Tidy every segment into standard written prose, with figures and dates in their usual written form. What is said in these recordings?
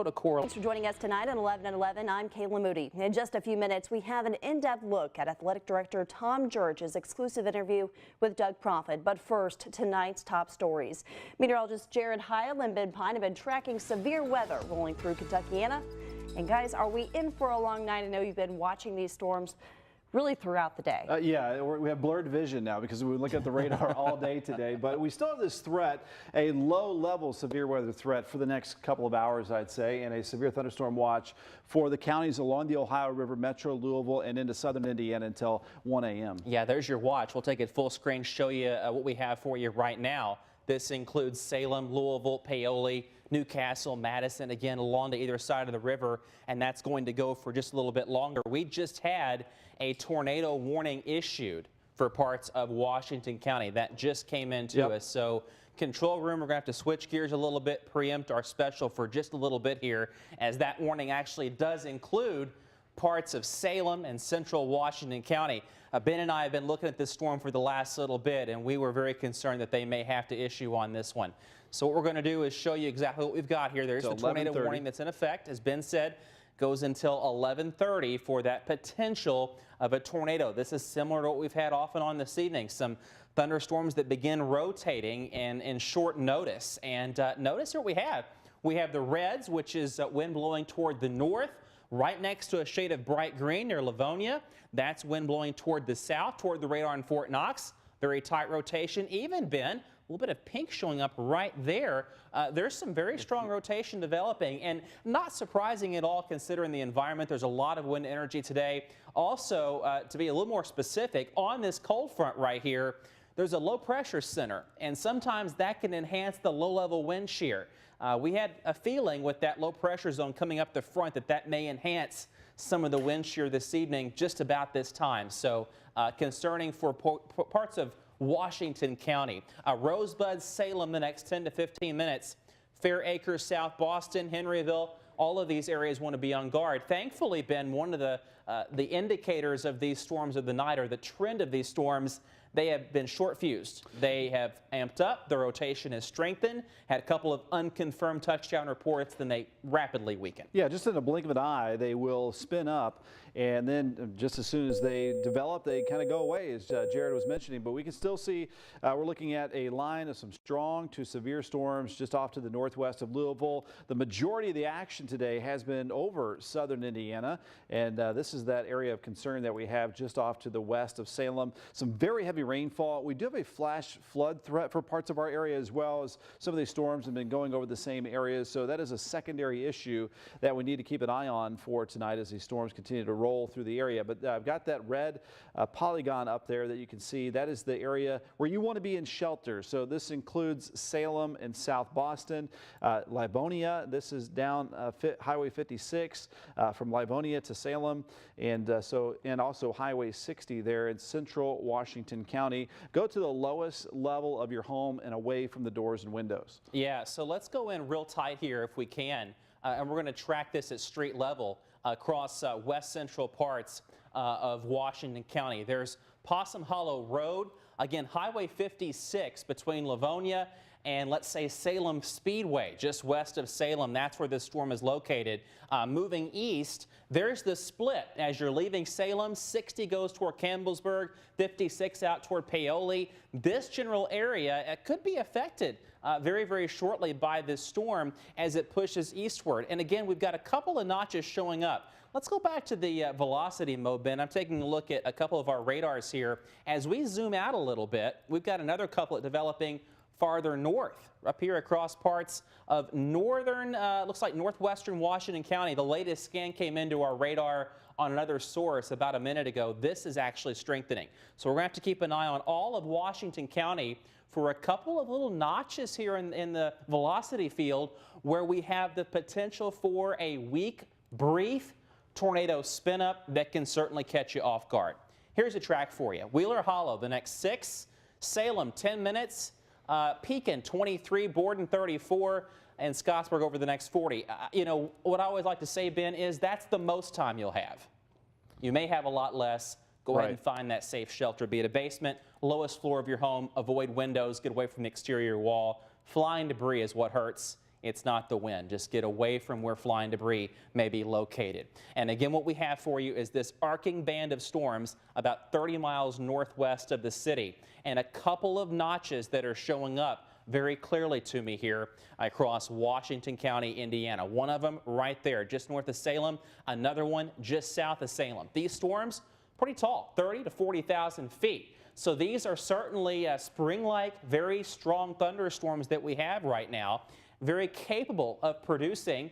Thanks for joining us tonight on 11 at 11. I'm Kayla Moody. In just a few minutes, we have an in-depth look at Athletic Director Tom George's exclusive interview with Doug Proffitt. But first, tonight's top stories. Meteorologist Jared Heil and Ben Pine have been tracking severe weather rolling through Kentuckiana. And guys, are we in for a long night? I know you've been watching these storms really throughout the day. Yeah, we have blurred vision now because we look at the radar all day today, but we still have this threat, a low-level severe weather threat for the next couple of hours, I'd say, and a severe thunderstorm watch for the counties along the Ohio River, Metro Louisville, and into southern Indiana until 1 a.m. Yeah, there's your watch. We'll take it full screen, show you what we have for you right now. This includes Salem, Louisville, Paoli, Newcastle, Madison, again, along to either side of the river, and that's going to go for just a little bit longer. We just had a tornado warning issued for parts of Washington County. That just came into us. So control room, we're going to have to switch gears a little bit, preempt our special for just a little bit here, as that warning actually does include parts of Salem and central Washington County. Ben and I have been looking at this storm for the last little bit, and we were very concerned that they may have to issue on this one. So what we're going to do is show you exactly what we've got here. There's the tornado warning that's in effect, as Ben said, goes until 11:30 for that potential of a tornado. This is similar to what we've had off and on this evening. Some thunderstorms that begin rotating in short notice. And notice what we have. We have the reds, which is wind blowing toward the north, right next to a shade of bright green near Livonia. That's wind blowing toward the south, toward the radar in Fort Knox. Very tight rotation. Even, Ben, a little bit of pink showing up right there. There's some very strong rotation developing, and not surprising at all considering the environment. There's a lot of wind energy today. Also, to be a little more specific, on this cold front right here, there's a low pressure center, and sometimes that can enhance the low-level wind shear. We had a feeling with that low pressure zone coming up the front that may enhance some of the wind shear this evening just about this time. So concerning for parts of Washington County. Rosebud, Salem the next 10 to 15 minutes. Fair Acres, South Boston, Henryville, all of these areas want to be on guard. Thankfully, Ben, one of the indicators of these storms of the night, or the trend of these storms, they have been short-fused. They have amped up. The rotation has strengthened. Had a couple of unconfirmed touchdown reports. Then they rapidly weaken. Yeah, just in a blink of an eye, they will spin up. And then just as soon as they develop, they kind of go away, as Jared was mentioning. But we can still see we're looking at a line of some strong to severe storms just off to the northwest of Louisville. The majority of the action today has been over southern Indiana. And this is that area of concern that we have just off to the west of Salem. Some very heavy rainfall. We do have a flash flood threat for parts of our area, as well as some of these storms have been going over the same areas. So that is a secondary issue that we need to keep an eye on for tonight as these storms continue to roll through the area. But I've got that red polygon up there that you can see. That is the area where you want to be in shelter. So this includes Salem and South Boston, Livonia. This is down Highway 56 from Livonia to Salem, and also Highway 60 there in central Washington County. Go to the lowest level of your home and away from the doors and windows. Yeah, so let's go in real tight here if we can, and we're going to track this at street level across west central parts of Washington County. There's Possum Hollow Road, again Highway 56 between Livonia and let's say Salem Speedway, just west of Salem. That's where this storm is located. Moving east, there's the split. As you're leaving Salem, 60 goes toward Campbellsburg, 56 out toward Paoli. This general area could be affected very, very shortly by this storm as it pushes eastward. And again, we've got a couple of notches showing up. Let's go back to the velocity mode, Ben. I'm taking a look at a couple of our radars here. As we zoom out a little bit, we've got another couple developing farther north, up here across parts of northern, looks like northwestern Washington County. The latest scan came into our radar on another source about a minute ago. This is actually strengthening. So we're going to have to keep an eye on all of Washington County for a couple of little notches here in the velocity field where we have the potential for a weak, brief tornado spin up that can certainly catch you off guard. Here's a track for you. Wheeler Hollow, the next 6, Salem, 10 minutes. Pekin 23, Borden 34, and Scottsburg over the next 40. You know, what I always like to say, Ben, is that's the most time you'll have. You may have a lot less. Go ahead and find that safe shelter, be it a basement, lowest floor of your home, avoid windows, get away from the exterior wall. Flying debris is what hurts It's not the wind. Just get away from where flying debris may be located. And again, what we have for you is this arcing band of storms about 30 miles northwest of the city, and a couple of notches that are showing up very clearly to me here across Washington County, Indiana. One of them right there just north of Salem, another one just south of Salem. These storms pretty tall, 30 to 40,000 feet. So these are certainly spring-like, very strong thunderstorms that we have right now, very capable of producing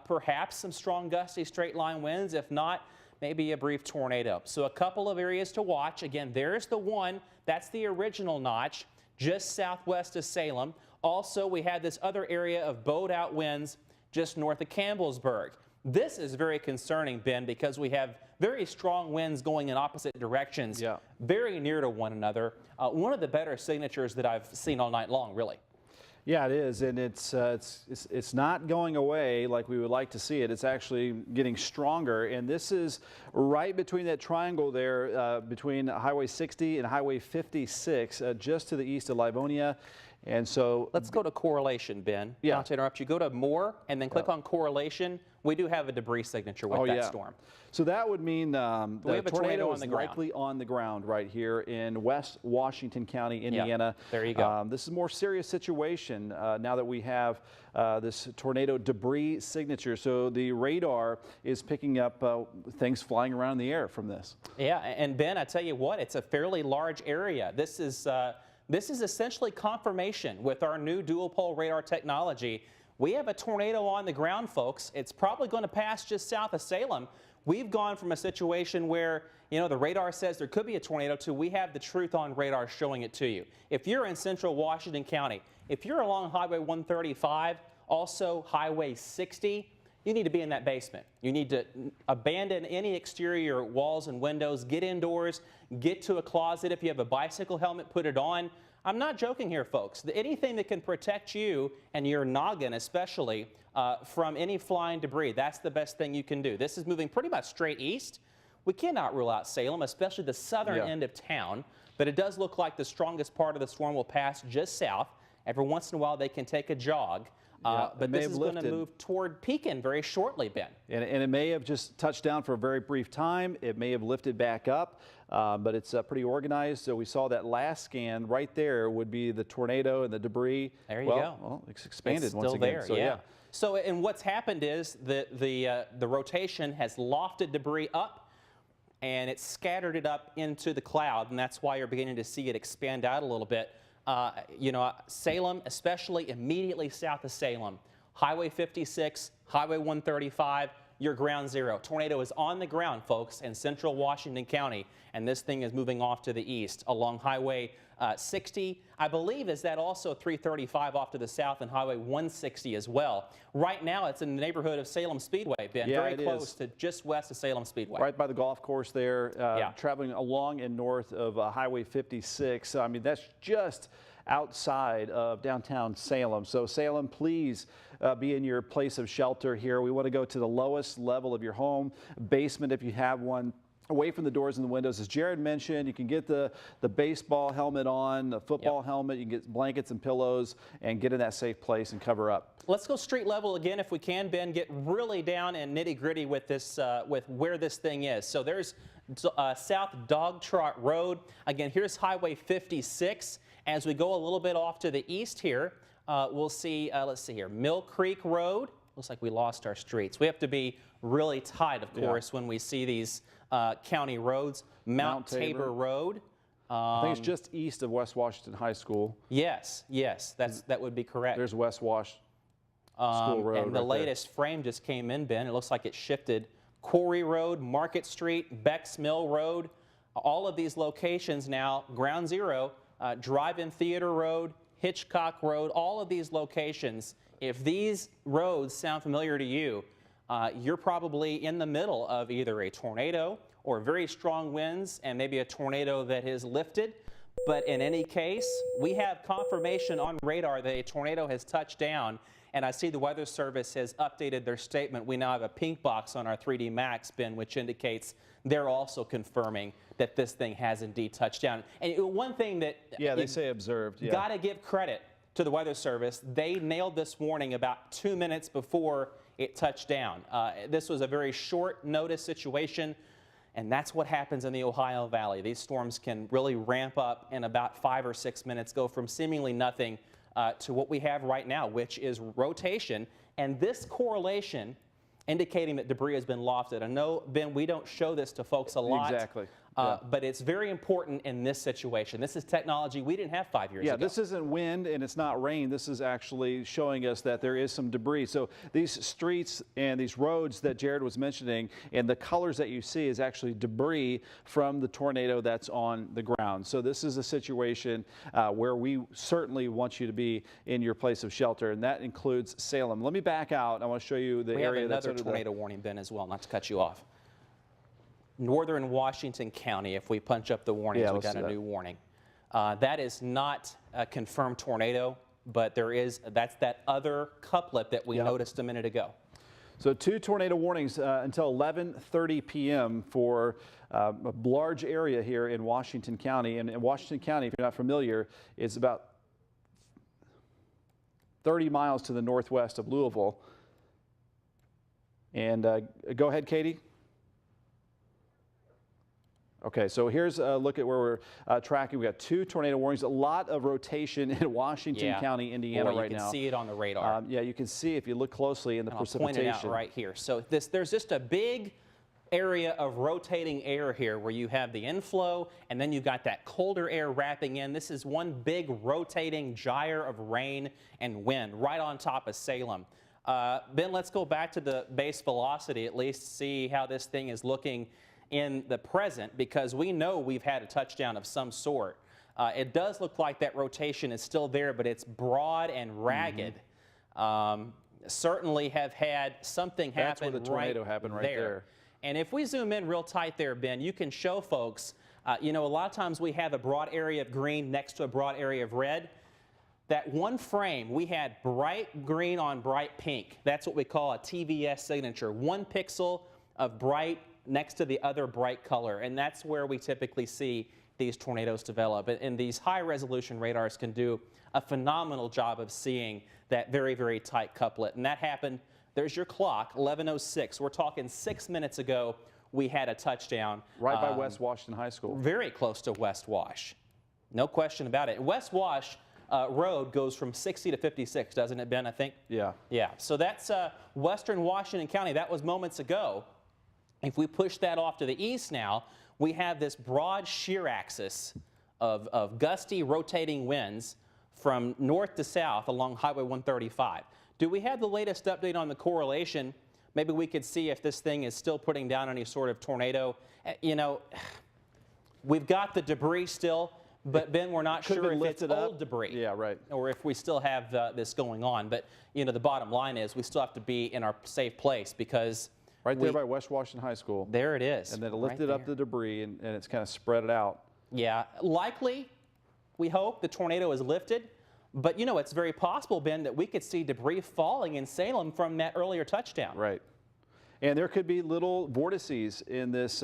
perhaps some strong gusty straight line winds, if not maybe a brief tornado. So a couple of areas to watch. Again, there's the one, that's the original notch, just southwest of Salem. Also, we had this other area of bowed out winds just north of Campbellsburg. This is very concerning, Ben, because we have very strong winds going in opposite directions, very near to one another. One of the better signatures that I've seen all night long, really. Yeah, it is, and it's not going away like we would like to see it. It's actually getting stronger, and this is right between that triangle there, between Highway 60 and Highway 56, just to the east of Livonia. And so let's go to correlation, Ben. Yeah. Not to interrupt you. Go to more and then click on correlation. We do have a debris signature with that storm. So that would mean we have a tornado is likely on the ground right here in West Washington County, Indiana. Yeah, there you go. This is a more serious situation now that we have this tornado debris signature. So the radar is picking up things flying around in the air from this. Yeah, and Ben, I tell you what, it's a fairly large area. This is essentially confirmation with our new dual pole radar technology. We have a tornado on the ground, folks. It's probably going to pass just south of Salem. We've gone from a situation where, you know, the radar says there could be a tornado to we have the truth on radar showing it to you. If you're in central Washington County, if you're along Highway 135, also Highway 60, you need to be in that basement. You need to abandon any exterior walls and windows, get indoors, get to a closet. If you have a bicycle helmet, put it on. I'm not joking here, folks. Anything that can protect you and your noggin especially from any flying debris, that's the best thing you can do. This is moving pretty much straight east. We cannot rule out Salem, especially the southern end of town, but it does look like the strongest part of the storm will pass just south. Every once in a while they can take a jog. But this is going to move toward Pekin very shortly, Ben. And it may have just touched down for a very brief time. It may have lifted back up, but it's pretty organized. So we saw that last scan right there would be the tornado and the debris. There you go. Well, it's expanded it's once still again. There, so, yeah. So, and what's happened is that the rotation has lofted debris up, and it's scattered it up into the cloud, and that's why you're beginning to see it expand out a little bit. You know, Salem, especially immediately south of Salem, Highway 56, Highway 135, your ground zero. Tornado is on the ground, folks, in central Washington County, and this thing is moving off to the east along Highway 60. I believe is that also 335 off to the south and Highway 160 as well. Right now, it's in the neighborhood of Salem Speedway, Ben, very close to just west of Salem Speedway. Right by the golf course there, traveling along and north of Highway 56. I mean, that's just outside of downtown Salem. So Salem, please be in your place of shelter here. We want to go to the lowest level of your home, basement if you have one, away from the doors and the windows. As Jared mentioned, you can get the baseball helmet on, the football helmet, you can get blankets and pillows and get in that safe place and cover up. Let's go street level again if we can, Ben, get really down and nitty gritty with this, with where this thing is. So there's South Dog Trot Road. Again, here's Highway 56. As we go a little bit off to the east here, we'll see, let's see here, Mill Creek Road. Looks like we lost our streets. We have to be really tight, of course, when we see these county roads. Mount Tabor Road. I think it's just east of West Washington High School. Yes, that would be correct. There's West Wash School Road. And the latest frame just came in, Ben. It looks like it shifted. Quarry Road, Market Street, Beck's Mill Road. All of these locations now, ground zero, Drive-In Theater Road, Hitchcock Road, all of these locations. If these roads sound familiar to you, you're probably in the middle of either a tornado or very strong winds and maybe a tornado that has lifted. But in any case, we have confirmation on radar that a tornado has touched down, and I see the Weather Service has updated their statement. We now have a pink box on our 3D Max, Ben, which indicates they're also confirming that this thing has indeed touched down. And one thing that they say observed. Got to give credit to the Weather Service. They nailed this warning about 2 minutes before it touched down. This was a very short notice situation, and that's what happens in the Ohio Valley. These storms can really ramp up in about 5 or 6 minutes, go from seemingly nothing to what we have right now, which is rotation. And this correlation indicating that debris has been lofted. I know, Ben, we don't show this to folks a lot. Exactly. But it's very important in this situation. This is technology we didn't have 5 years ago. Yeah, this isn't wind and it's not rain. This is actually showing us that there is some debris. So these streets and these roads that Jared was mentioning and the colors that you see is actually debris from the tornado that's on the ground. So this is a situation where we certainly want you to be in your place of shelter, and that includes Salem. Let me back out. I want to show you the area that's another tornado warning, Ben, as well, not to cut you off. Northern Washington County, if we punch up the warnings, we got a new warning. That is not a confirmed tornado, but that's that other couplet that we noticed a minute ago. So 2 tornado warnings until 11:30 p.m. for a large area here in Washington County. And in Washington County, if you're not familiar, is about 30 miles to the northwest of Louisville. And go ahead, Katie. Okay, so here's a look at where we're tracking. We got 2 tornado warnings, a lot of rotation in Washington County, Indiana right now. You can see it on the radar. Yeah, you can see if you look closely in the precipitation. I'll point it out right here. So there's just a big area of rotating air here where you have the inflow and then you've got that colder air wrapping in. This is one big rotating gyre of rain and wind right on top of Salem. Ben, let's go back to the base velocity, at least see how this thing is looking in the present, because we know we've had a touchdown of some sort. It does look like that rotation is still there, but it's broad and ragged. Certainly have had something happen. That's where the tornado happened right there. And if we zoom in real tight there, Ben, you can show folks, you know, a lot of times we have a broad area of green next to a broad area of red. That one frame, we had bright green on bright pink. That's what we call a TVS signature. 1 pixel of bright next to the other bright color, and that's where we typically see these tornadoes develop. And these high-resolution radars can do a phenomenal job of seeing that very, very tight couplet. And that happened, there's your clock, 11:06. We're talking 6 minutes ago, we had a touchdown. Right by West Washington High School. Very close to West Wash. No question about it. West Wash Road goes from 60 to 56, doesn't it, Ben, I think? Yeah. Yeah, so that's Western Washington County. That was moments ago. If we push that off to the east now, we have this broad shear axis of gusty rotating winds from north to south along Highway 135. Do we have the latest update on the correlation? Maybe we could see if this thing is still putting down any sort of tornado. You know, we've got the debris still, but Ben, we're not sure if it's old debris. Yeah, right. Or if we still have this going on. But, you know, the bottom line is we still have to be in our safe place, because right there by West Washington High School. There it is. And then it lifted up the debris and it's kind of spread it out. Yeah, likely, we hope, the tornado is lifted. But, you know, it's very possible, Ben, that we could see debris falling in Salem from that earlier touchdown. Right. And there could be little vortices in this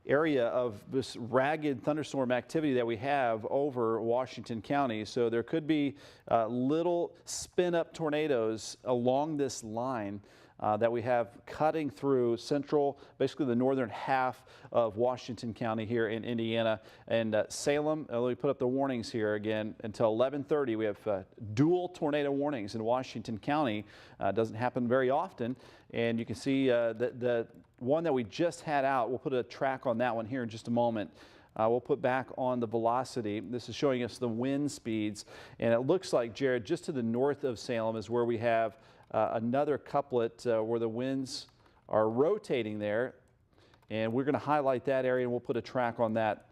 area of this ragged thunderstorm activity that we have over Washington County. So there could be little spin-up tornadoes along this line that we have cutting through central, basically the northern half of Washington County here in Indiana. And Salem, let me put up the warnings here again. Until 11:30, we have dual tornado warnings in Washington County. Doesn't happen very often. And you can see the one that we just had out, we'll put a track on that one here in just a moment. We'll put back on the velocity. This is showing us the wind speeds. And it looks like, Jared, just to the north of Salem is where we have another couplet where the winds are rotating there, and we're going to highlight that area and we'll put a track on that.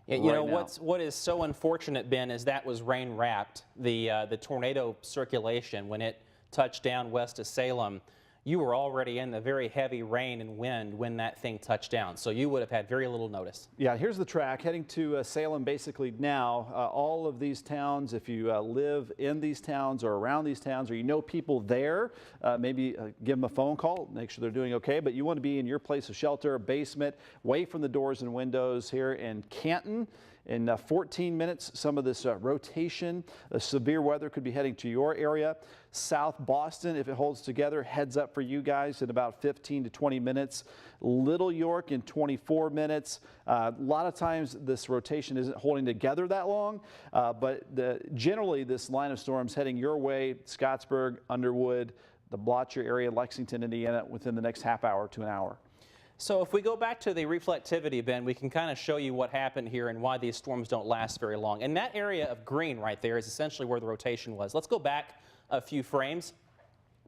You know, what is so unfortunate, Ben, is that was rain wrapped. The tornado circulation, when it touched down west of Salem, you were already in the very heavy rain and wind when that thing touched down. So you would have had very little notice. Yeah, here's the track heading to Salem basically now. All of these towns, if you live in these towns or around these towns, or you know people there, maybe give them a phone call, make sure they're doing okay. But you want to be in your place of shelter, a basement, away from the doors and windows here in Canton In 14 minutes, some of this rotation, severe weather could be heading to your area. South Boston, if it holds together, heads up for you guys in about 15 to 20 minutes. Little York in 24 minutes. A lot of times this rotation isn't holding together that long, but generally this line of storms heading your way, Scottsburg, Underwood, the Blotcher area, Lexington, Indiana, within the next half hour to an hour. So if we go back to the reflectivity, Ben, we can kind of show you what happened here and why these storms don't last very long. And that area of green right there is essentially where the rotation was. Let's go back a few frames,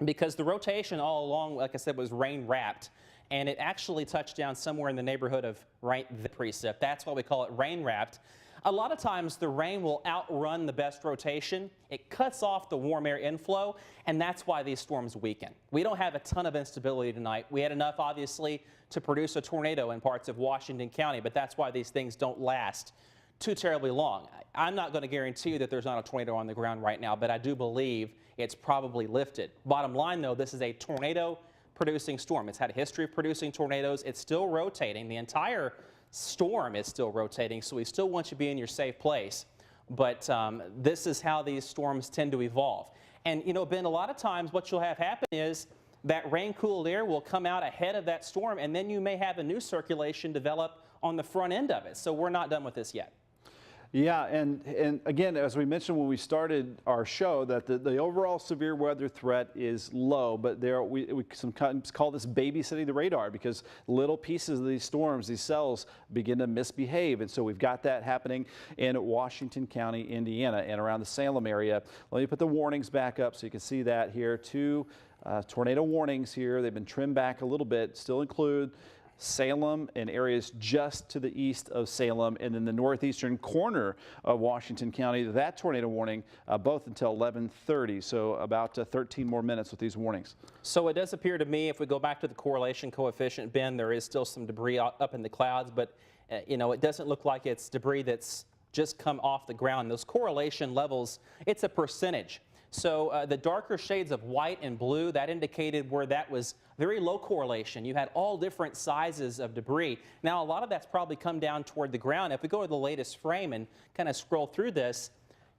because the rotation all along, like I said, was rain wrapped, and it actually touched down somewhere in the neighborhood of the precip. That's why we call it rain wrapped. A lot of times the rain will outrun the best rotation. It cuts off the warm air inflow, and that's why these storms weaken. We don't have a ton of instability tonight. We had enough, obviously, to produce a tornado in parts of Washington County, but that's why these things don't last too terribly long. I'm not going to guarantee you that there's not a tornado on the ground right now, but I do believe it's probably lifted. Bottom line, though, this is a tornado producing storm. It's had a history of producing tornadoes. It's still rotating. The entire storm is still rotating, so we still want you to be in your safe place. But this is how these storms tend to evolve. And, you know, Ben, a lot of times what you'll have happen is that rain-cooled air will come out ahead of that storm, and then you may have a new circulation develop on the front end of it. So we're not done with this yet. Yeah, and again, as we mentioned when we started our show, that the overall severe weather threat is low, but we sometimes call this babysitting the radar, because little pieces of these storms, these cells, begin to misbehave. And so we've got that happening in Washington County, Indiana, and around the Salem area. Let me put the warnings back up so you can see that here. Two tornado warnings here. They've been trimmed back a little bit, still include Salem and areas just to the east of Salem, and then the northeastern corner of Washington County. That tornado warning both until 11:30, so about 13 more minutes with these warnings. So it does appear to me, if we go back to the correlation coefficient, Ben, there is still some debris up in the clouds, but you know, it doesn't look like it's debris that's just come off the ground. Those correlation levels, it's a percentage. So the darker shades of white and blue, that indicated where that was very low correlation. You had all different sizes of debris. Now, a lot of that's probably come down toward the ground. If we go to the latest frame and kind of scroll through this,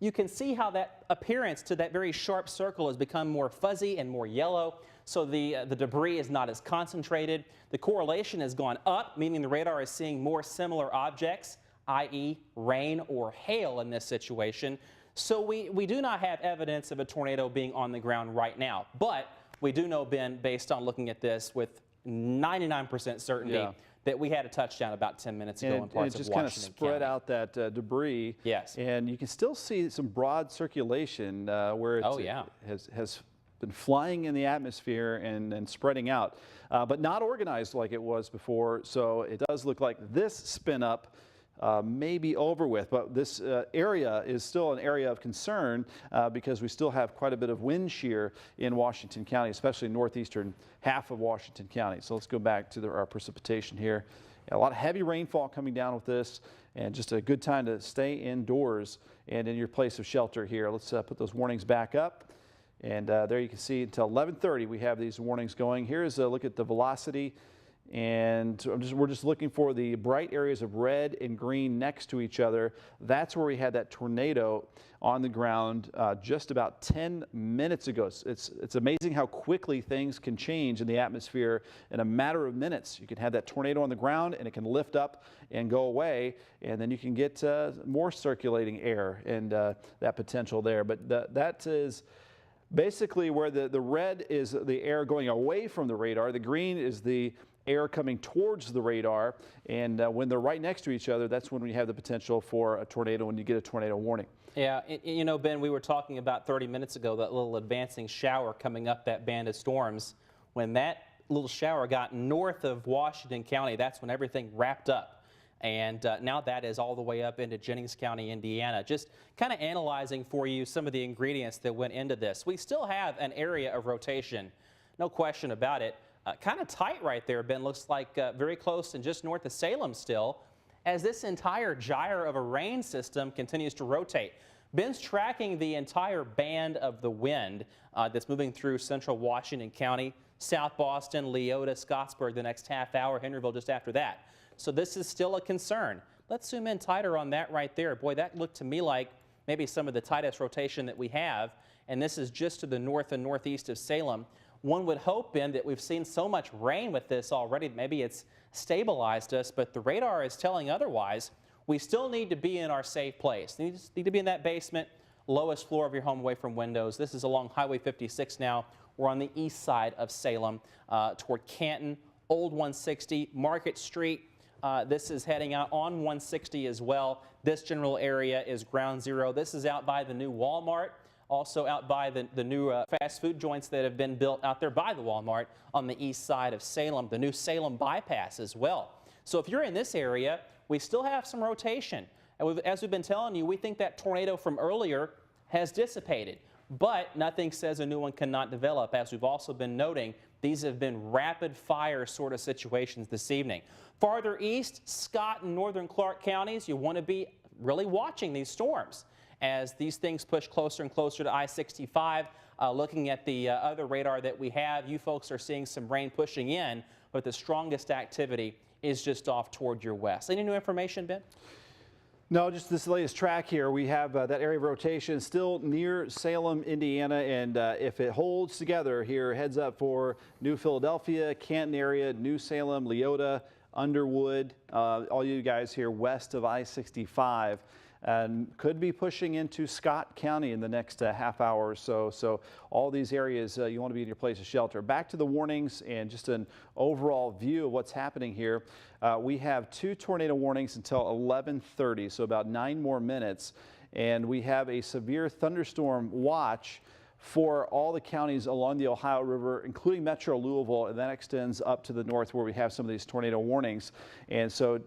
you can see how that appearance to that very sharp circle has become more fuzzy and more yellow. So the debris is not as concentrated. The correlation has gone up, meaning the radar is seeing more similar objects, i.e. rain or hail in this situation. So we do not have evidence of a tornado being on the ground right now, but we do know, Ben, based on looking at this with 99% certainty, that we had a touchdown about 10 minutes ago in parts of Washington County. It just kind of spread out that debris. Yes. And you can still see some broad circulation where it has been flying in the atmosphere and spreading out, but not organized like it was before. So it does look like this spin up may be over with, but this area is still an area of concern because we still have quite a bit of wind shear in Washington County, especially northeastern half of Washington County. So let's go back to our precipitation here. A lot of heavy rainfall coming down with this, and just a good time to stay indoors and in your place of shelter here. Let's put those warnings back up. And there you can see until 11:30 we have these warnings going. Here's a look at the velocity. And we're just looking for the bright areas of red and green next to each other. That's where we had that tornado on the ground just about 10 minutes ago. It's amazing how quickly things can change in the atmosphere in a matter of minutes. You can have that tornado on the ground and it can lift up and go away, and then you can get more circulating air and that potential there. But that is basically where the red is the air going away from the radar. The green is the air coming towards the radar, and when they're right next to each other, that's when we have the potential for a tornado, when you get a tornado warning. Yeah, you know, Ben, we were talking about 30 minutes ago, that little advancing shower coming up that band of storms. When that little shower got north of Washington County, that's when everything wrapped up. And now that is all the way up into Jennings County, Indiana. Just kind of analyzing for you some of the ingredients that went into this. We still have an area of rotation, no question about it. Kind of tight right there, Ben. Looks like very close and just north of Salem still, as this entire gyre of a rain system continues to rotate. Ben's tracking the entire band of the wind that's moving through central Washington County, South Boston, Leota, Scottsburg the next half hour, Henryville just after that. So this is still a concern. Let's zoom in tighter on that right there. Boy, that looked to me like maybe some of the tightest rotation that we have, and this is just to the north and northeast of Salem. One would hope, Ben, that we've seen so much rain with this already, maybe it's stabilized us, but the radar is telling otherwise. We still need to be in our safe place. We need to be in that basement, lowest floor of your home away from windows. This is along Highway 56 now. We're on the east side of Salem toward Canton, Old 160, Market Street. This is heading out on 160 as well. This general area is ground zero. This is out by the new Walmart, also out by the new fast food joints that have been built out there by the Walmart on the east side of Salem, the new Salem bypass as well. So if you're in this area, we still have some rotation. And as we've been telling you, we think that tornado from earlier has dissipated. But nothing says a new one cannot develop. As we've also been noting, these have been rapid fire sort of situations this evening. Farther east, Scott and northern Clark counties, you want to be really watching these storms as these things push closer and closer to I-65. Looking at the other radar that we have, you folks are seeing some rain pushing in, but the strongest activity is just off toward your west. Any new information, Ben? No, just this latest track here. We have that area of rotation still near Salem, Indiana, and if it holds together here, heads up for New Philadelphia, Canton area, New Salem, Leota, Underwood, all you guys here west of I-65. And could be pushing into Scott County in the next half hour or so. So all these areas you want to be in your place of shelter. Back to the warnings and just an overall view of what's happening here. We have 2 tornado warnings until 11:30, so about 9 more minutes. And we have a severe thunderstorm watch for all the counties along the Ohio River, including Metro Louisville, and that extends up to the north where we have some of these tornado warnings. And so,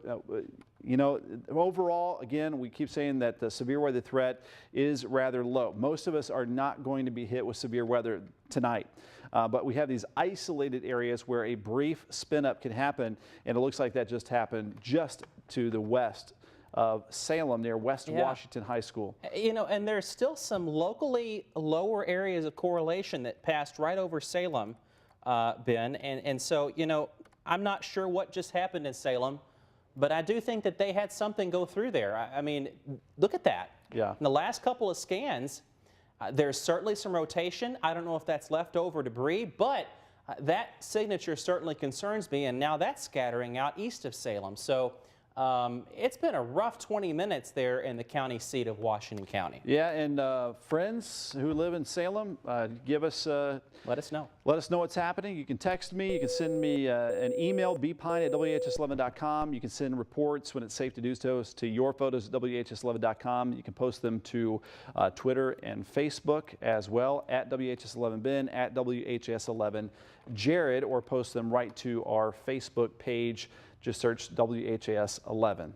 you know, overall, again, we keep saying that the severe weather threat is rather low. Most of us are not going to be hit with severe weather tonight. But we have these isolated areas where a brief spin up can happen, and it looks like that just happened just to the west of Salem near West Washington High School. You know, and there's still some locally lower areas of correlation that passed right over Salem, Ben. And so, you know, I'm not sure what just happened in Salem, but I do think that they had something go through there. I mean, look at that. Yeah. In the last couple of scans, there's certainly some rotation. I don't know if that's leftover debris, but that signature certainly concerns me, and now that's scattering out east of Salem. So it's been a rough 20 minutes there in the county seat of Washington County. Yeah, and friends who live in Salem, give us let us know. Let us know what's happening. You can text me. You can send me an email, bpine@whs11.com. You can send reports when it's safe to do so to your photos at whs11.com. You can post them to Twitter and Facebook as well, at WHS11Ben, at WHS11Jared, or post them right to our Facebook page. Just search WHAS 11.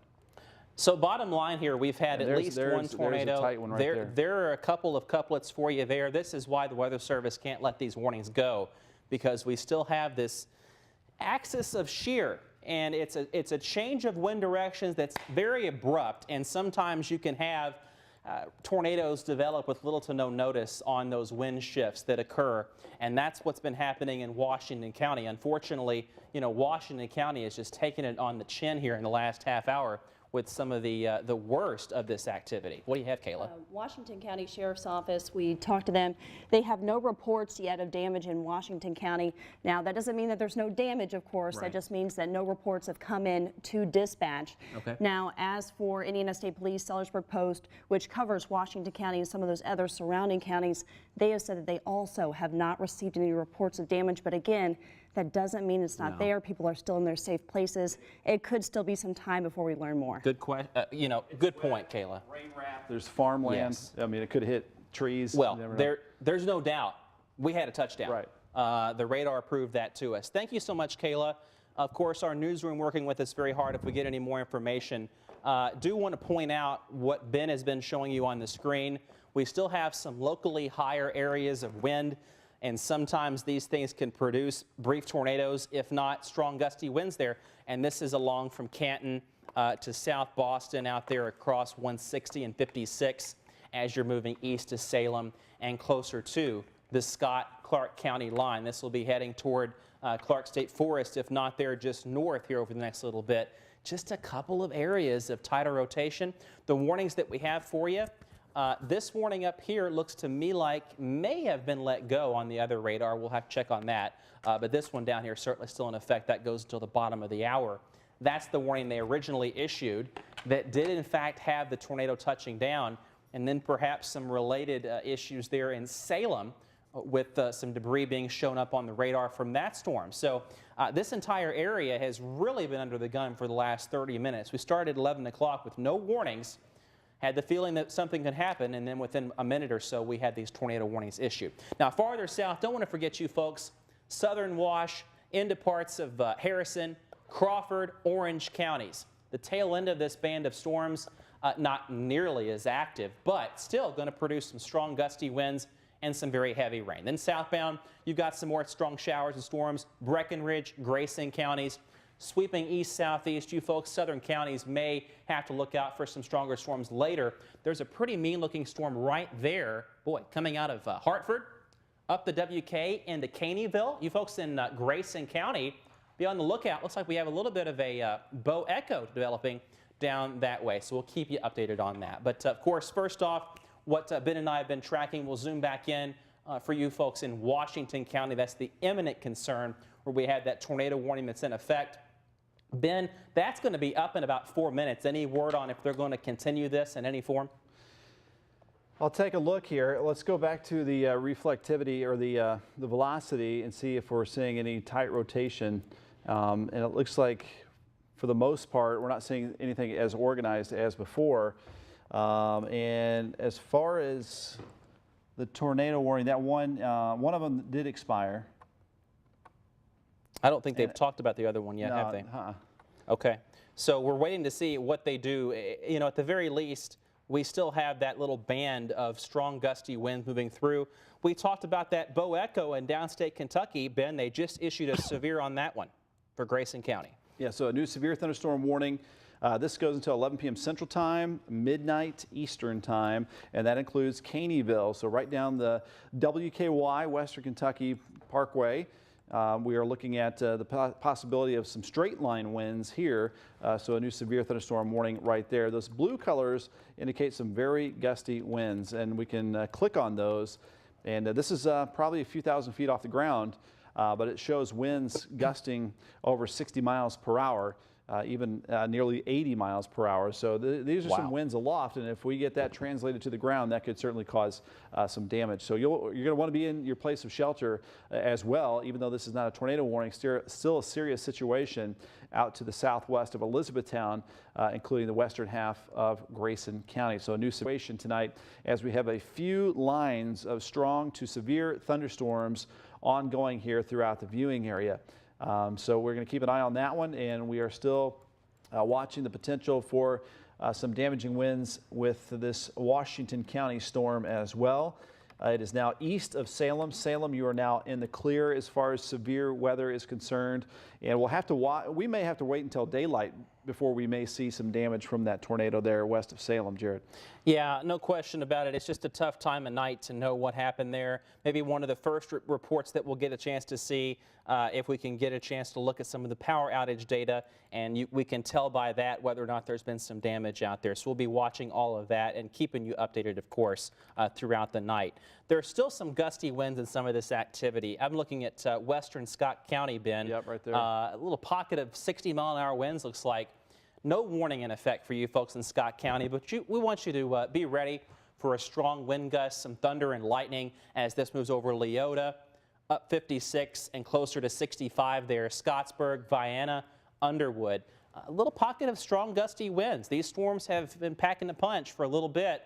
So bottom line here, we've had at least one tornado. There's a tight one right there. There are a couple of couplets for you there. This is why the Weather Service can't let these warnings go, because we still have this axis of shear, and it's a change of wind directions that's very abrupt, and sometimes you can have tornadoes develop with little to no notice on those wind shifts that occur, and that's what's been happening in Washington County. Unfortunately, you know, Washington County has just taken it on the chin here in the last half hour with some of the worst of this activity. What do you have, Kayla? Washington County Sheriff's Office, we talked to them. They have no reports yet of damage in Washington County. Now, that doesn't mean that there's no damage, of course. Right. That just means that no reports have come in to dispatch. Okay. Now, as for Indiana State Police, Sellersburg Post, which covers Washington County and some of those other surrounding counties, they have said that they also have not received any reports of damage. But again, that doesn't mean it's not there. People are still in their safe places. It could still be some time before we learn more. Good question. You know, good point, Kayla. Rain wrap. There's farmland. Yes. I mean, it could hit trees. Well, there's no doubt. We had a touchdown. Right. The radar proved that to us. Thank you so much, Kayla. Of course, our newsroom working with us very hard if we get any more information. Do want to point out what Ben has been showing you on the screen. We still have some locally higher areas of wind, and sometimes these things can produce brief tornadoes, if not strong gusty winds there. And this is along from Canton to South Boston, out there across 160 and 56 as you're moving east to Salem and closer to the Scott-Clark County line. This will be heading toward Clark State Forest, if not there, just north here over the next little bit. Just a couple of areas of tidal rotation. The warnings that we have for you, this warning up here looks to me like may have been let go on the other radar. We'll have to check on that. But this one down here certainly still in effect. That goes until the bottom of the hour. That's the warning they originally issued that did in fact have the tornado touching down, and then perhaps some related issues there in Salem with some debris being shown up on the radar from that storm. So this entire area has really been under the gun for the last 30 minutes. We started at 11 o'clock with no warnings, had the feeling that something could happen, and then within a minute or so we had these tornado warnings issued. Now farther south, don't want to forget you folks, southern Wash into parts of Harrison, Crawford, Orange counties. The tail end of this band of storms, not nearly as active, but still going to produce some strong gusty winds and some very heavy rain. Then southbound, you've got some more strong showers and storms. Breckenridge, Grayson counties, sweeping east-southeast. You folks, southern counties may have to look out for some stronger storms later. There's a pretty mean-looking storm right there, boy, coming out of Hartford, up the WK into Caneyville. You folks in Grayson County, be on the lookout. Looks like we have a little bit of a bow echo developing down that way, so we'll keep you updated on that. But of course, first off, what Ben and I have been tracking, we'll zoom back in for you folks in Washington County. That's the imminent concern where we had that tornado warning that's in effect. Ben, that's going to be up in about 4 minutes. Any word on if they're going to continue this in any form? I'll take a look here. Let's go back to the reflectivity or the velocity and see if we're seeing any tight rotation. And it looks like for the most part, we're not seeing anything as organized as before. And as far as the tornado warning, that one of them did expire. I don't think they've talked about the other one yet, no, have they? Okay. So we're waiting to see what they do. You know, at the very least, we still have that little band of strong gusty winds moving through. We talked about that bow echo in downstate Kentucky. Ben, they just issued a severe on that one for Grayson County. Yeah, so a new severe thunderstorm warning. This goes until 11 p.m. Central Time, midnight Eastern Time, and that includes Caneyville. So right down the WKY, Western Kentucky Parkway. We are looking at the possibility of some straight line winds here. So a new severe thunderstorm warning right there. Those blue colors indicate some very gusty winds, and we can click on those. And this is probably a few thousand feet off the ground, but it shows winds gusting over 60 miles per hour. Even nearly 80 miles per hour. So these are some winds aloft, and if we get that translated to the ground, that could certainly cause some damage. So you're going to want to be in your place of shelter as well, even though this is not a tornado warning, still a serious situation out to the southwest of Elizabethtown, including the western half of Grayson County. So a new situation tonight as we have a few lines of strong to severe thunderstorms ongoing here throughout the viewing area. So we're going to keep an eye on that one, and we are still watching the potential for some damaging winds with this Washington County storm as well. It is now east of Salem. Salem, you are now in the clear as far as severe weather is concerned, and we may have to wait until daylight before we may see some damage from that tornado there west of Salem, Jared. Yeah, no question about it. It's just a tough time of night to know what happened there. Maybe one of the first reports that we'll get a chance to see if we can get a chance to look at some of the power outage data, and we can tell by that whether or not there's been some damage out there. So we'll be watching all of that and keeping you updated, of course, throughout the night. There's still some gusty winds in some of this activity. I'm looking at western Scott County, Ben. Yep, right there. A little pocket of 60-mile-an-hour winds, looks like. No warning in effect for you folks in Scott County, but we want you to be ready for a strong wind gust, some thunder and lightning as this moves over Leota, up 56 and closer to 65 there. Scottsburg, Vienna, Underwood. A little pocket of strong gusty winds. These storms have been packing the punch for a little bit,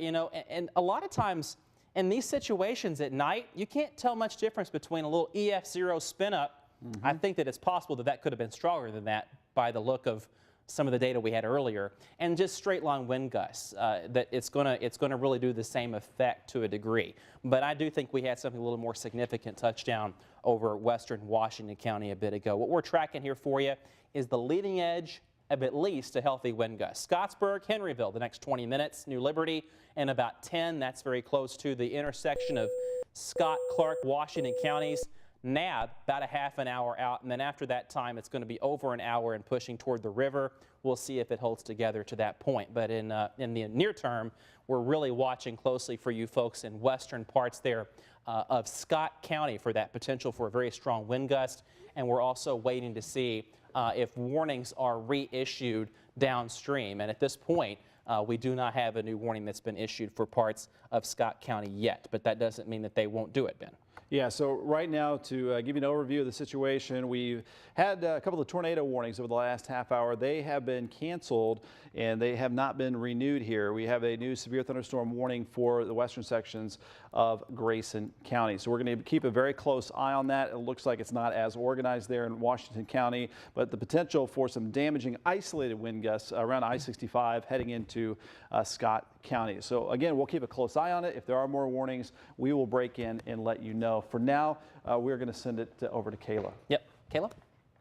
you know, and a lot of times in these situations at night, you can't tell much difference between a little EF0 spin up. I think that it's possible that that could have been stronger than that by the look of some of the data we had earlier, and just straight line wind gusts, that it's gonna really do the same effect to a degree. But I do think we had something a little more significant touchdown over western Washington County a bit ago. What we're tracking here for you is the leading edge of at least a healthy wind gust. Scottsburg, Henryville, the next 20 minutes. New Liberty in about 10. That's very close to the intersection of Scott, Clark, Washington counties. Nab, about a half an hour out, and then after that time, it's going to be over an hour and pushing toward the river. We'll see if it holds together to that point. But in the near term, we're really watching closely for you folks in western parts there of Scott County for that potential for a very strong wind gust. And we're also waiting to see if warnings are reissued downstream. And at this point, we do not have a new warning that's been issued for parts of Scott County yet, but that doesn't mean that they won't do it, Ben. Yeah, so right now, to give you an overview of the situation, we've had a couple of tornado warnings over the last half hour. They have been canceled and they have not been renewed here. We have a new severe thunderstorm warning for the western sections of Grayson County. So we're going to keep a very close eye on that. It looks like it's not as organized there in Washington County, but the potential for some damaging isolated wind gusts around I-65 heading into Scott County. So again, we'll keep a close eye on it. If there are more warnings, we will break in and let you know. For now, we're going to send it over to Kayla. Yep. Kayla?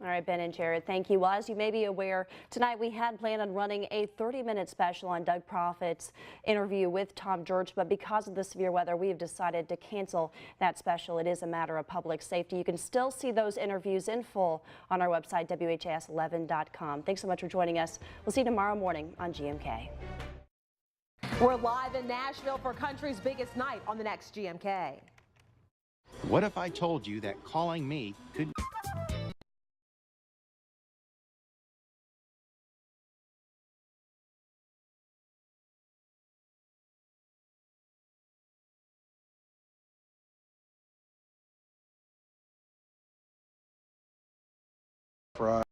All right, Ben and Jared, thank you. Well, as you may be aware, tonight we had planned on running a 30-minute special on Doug Proffitt's interview with Tom George, but because of the severe weather, we have decided to cancel that special. It is a matter of public safety. You can still see those interviews in full on our website, WHAS11.com. Thanks so much for joining us. We'll see you tomorrow morning on GMK. We're live in Nashville for country's biggest night on the next GMK. What if I told you that calling me could...